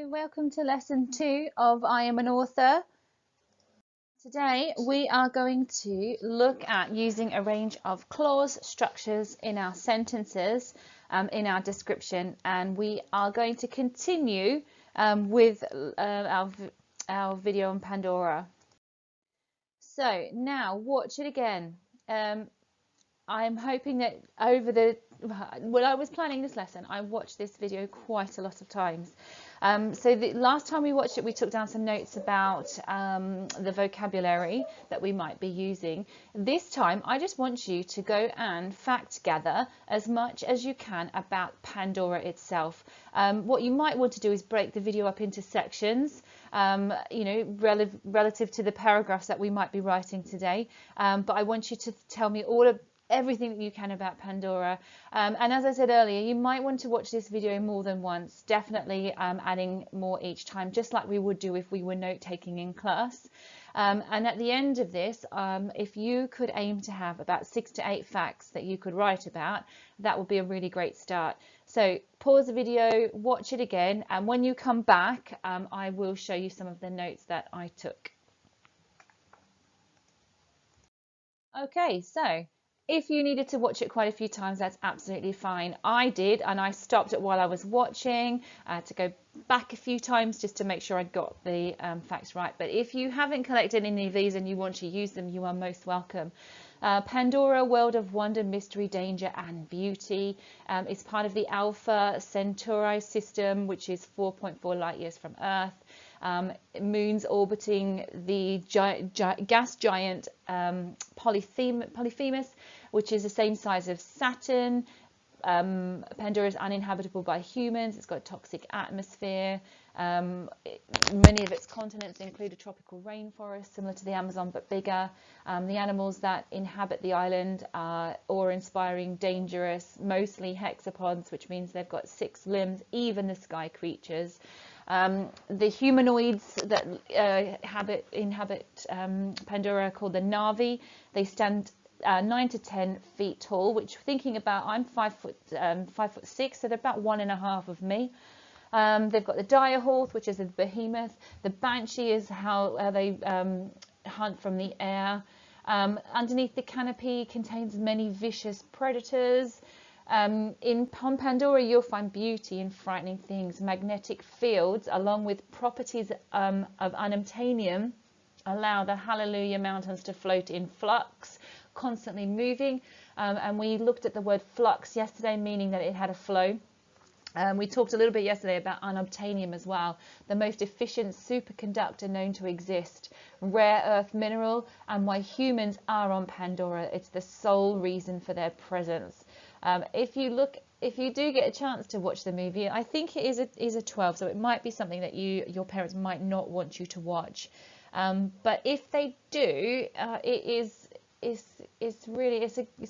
Welcome to lesson 2 of I Am an Author. Today we are going to look at using a range of clause structures in our sentences, in our description, and we are going to continue with our video on Pandora. So now watch it again. I'm hoping that when I was planning this lesson, I watched this video quite a lot of times. So the last time we watched it, we took down some notes about the vocabulary that we might be using. This time, I just want you to go and fact gather as much as you can about Pandora itself. What you might want to do is break the video up into sections, relative to the paragraphs that we might be writing today. But I want you to tell me everything that you can about Pandora, and as I said earlier, you might want to watch this video more than once, definitely adding more each time, just like we would do if we were note taking in class. And at the end of this, if you could aim to have about 6 to 8 facts that you could write about, that would be a really great start. So pause the video, watch it again, and when you come back, I will show you some of the notes that I took. Okay, so if you needed to watch it quite a few times, that's absolutely fine. I did, and I stopped it while I was watching to go back a few times just to make sure I got the facts right. But if you haven't collected any of these and you want to use them, you are most welcome. Pandora, world of wonder, mystery, danger and beauty, is part of the Alpha Centauri system, which is 4.4 light years from Earth. Moons orbiting the gas giant Polyphemus, which is the same size as Saturn. Pandora is uninhabitable by humans. It's got a toxic atmosphere. Many of its continents include a tropical rainforest similar to the Amazon but bigger. The animals that inhabit the island are awe-inspiring, dangerous, mostly hexapods, which means they've got 6 limbs, even the sky creatures. The humanoids that inhabit Pandora are called the Navi. They stand 9 to 10 feet tall, which, thinking about, I'm 5'6", so they're about 1.5 of me. They've got the direhorse, which is a behemoth. The banshee is how they hunt from the air. Underneath the canopy contains many vicious predators. On Pandora, you'll find beauty in frightening things. Magnetic fields, along with properties of unobtainium, allow the Hallelujah Mountains to float in flux, constantly moving. And we looked at the word flux yesterday, meaning that it had a flow. We talked a little bit yesterday about unobtainium as well, the most efficient superconductor known to exist, rare earth mineral, and why humans are on Pandora. It's the sole reason for their presence. If you do get a chance to watch the movie, I think it is a 12, so it might be something that your parents might not want you to watch. But if they do, it's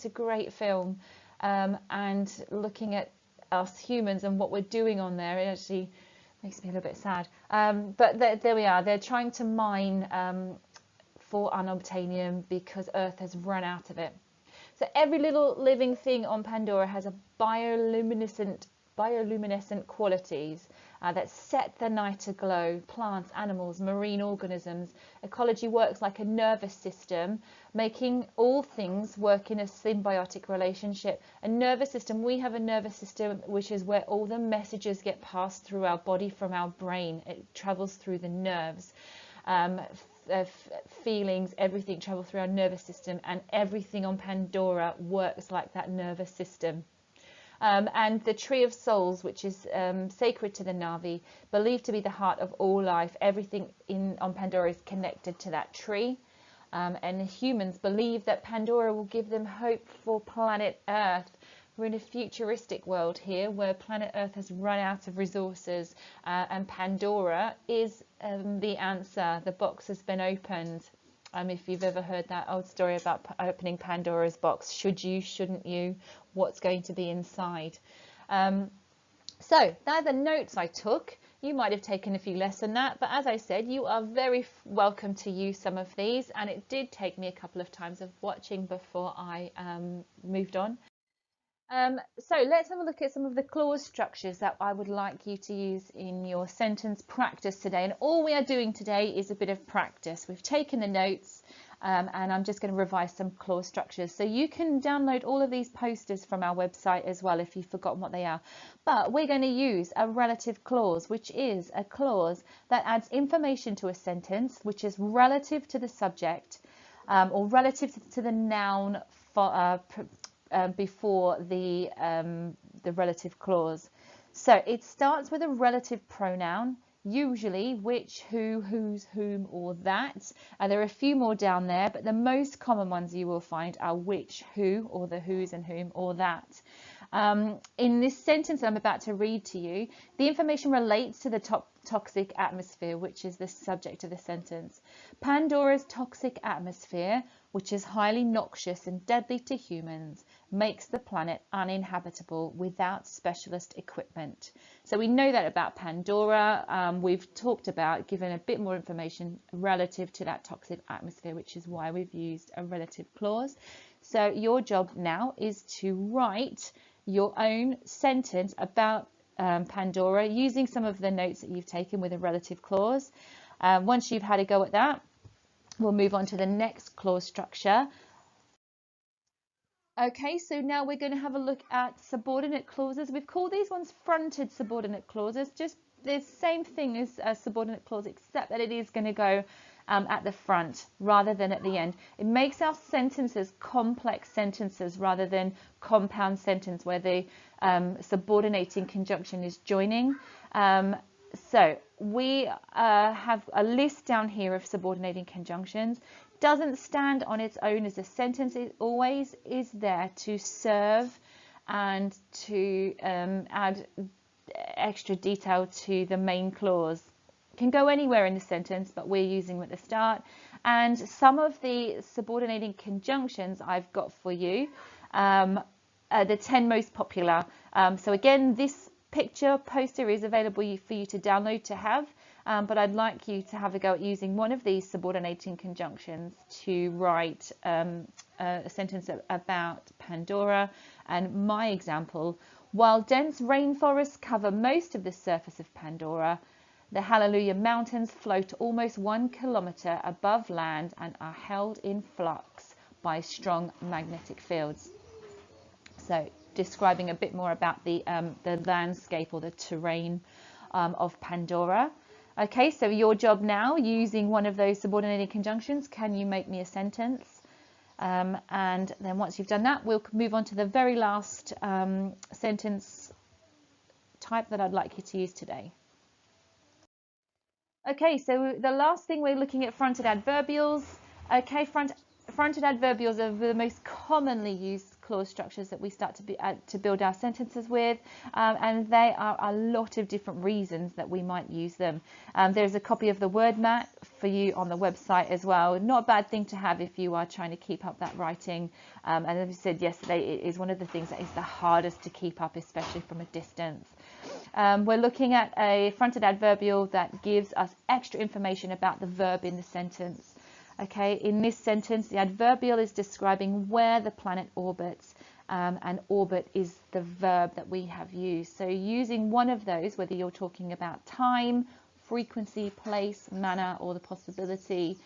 a great film, and looking at us humans and what we're doing on there, it actually makes me a little bit sad. But there we are. They're trying to mine for unobtainium because Earth has run out of it. So every little living thing on Pandora has a bioluminescent qualities that set the night aglow. Plants, animals, marine organisms. Ecology works like a nervous system, making all things work in a symbiotic relationship. A nervous system, we have a nervous system which is where all the messages get passed through our body from our brain. It travels through the nerves. Feelings, everything travel through our nervous system, and everything on Pandora works like that nervous system. And the Tree of Souls, which is sacred to the Navi, believed to be the heart of all life. Everything on Pandora is connected to that tree. And humans believe that Pandora will give them hope for planet Earth. We're in a futuristic world here where planet Earth has run out of resources, and Pandora is the answer. The box has been opened. If you've ever heard that old story about opening Pandora's box, should you, shouldn't you, what's going to be inside? So they're the notes I took. You might have taken a few less than that, but as I said, you are very welcome to use some of these, and it did take me a couple of times of watching before I moved on. So let's have a look at some of the clause structures that I would like you to use in your sentence practice today. And all we are doing today is a bit of practice. We've taken the notes and I'm just going to revise some clause structures. So you can download all of these posters from our website as well if you've forgotten what they are. But we're going to use a relative clause, which is a clause that adds information to a sentence which is relative to the subject or relative to the noun for, before the relative clause. So it starts with a relative pronoun, usually which, who, whose, whom, or that. There are a few more down there, but the most common ones you will find are which, who, or the whose and whom, or that. In this sentence I'm about to read to you, the information relates to the toxic atmosphere, which is the subject of the sentence. Pandora's toxic atmosphere, which is highly noxious and deadly to humans, makes the planet uninhabitable without specialist equipment. So we know that about Pandora. We've talked about giving a bit more information relative to that toxic atmosphere, which is why we've used a relative clause. So your job now is to write your own sentence about Pandora using some of the notes that you've taken with a relative clause. Once you've had a go at that, we'll move on to the next clause structure. Okay, so now we're going to have a look at subordinate clauses. We've called these ones fronted subordinate clauses, just the same thing as a subordinate clause, except that it is going to go at the front rather than at the end. It makes our sentences complex sentences rather than compound sentence where the subordinating conjunction is joining. So we have a list down here of subordinating conjunctions. Doesn't stand on its own as a sentence. It always is there to serve and to add extra detail to the main clause. Can go anywhere in the sentence, but we're using them at the start. And some of the subordinating conjunctions I've got for you, the 10 most popular. So again, this picture poster is available for you to download to have, but I'd like you to have a go at using one of these subordinating conjunctions to write a sentence about Pandora. And my example, while dense rainforests cover most of the surface of Pandora, the Hallelujah Mountains float almost 1 kilometre above land and are held in flux by strong magnetic fields. So describing a bit more about the landscape or the terrain of Pandora. Okay, so your job now, using one of those subordinating conjunctions, can you make me a sentence? And then once you've done that, we'll move on to the very last sentence type that I'd like you to use today. Okay, so the last thing we're looking at fronted adverbials. Okay, fronted adverbials are the most commonly used clause structures that we start to build our sentences with, and they are a lot of different reasons that we might use them. There's a copy of the word mat for you on the website as well. Not a bad thing to have if you are trying to keep up that writing. And as we said yesterday, it is one of the things that is the hardest to keep up, especially from a distance. We're looking at a fronted adverbial that gives us extra information about the verb in the sentence. Okay, in this sentence, the adverbial is describing where the planet orbits, and orbit is the verb that we have used. So using one of those, whether you're talking about time, frequency, place, manner, or the possibility,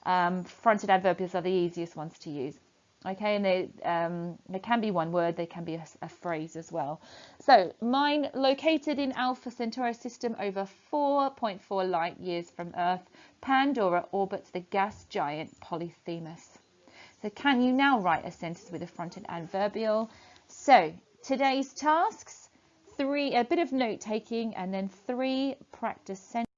fronted adverbials are the easiest ones to use. Okay, and they can be one word, they can be a phrase as well. So mine, located in Alpha Centauri system over 4.4 light years from Earth, Pandora orbits the gas giant Polyphemus. So can you now write a sentence with a fronted adverbial? So today's tasks, a bit of note taking and then 3 practice sentences.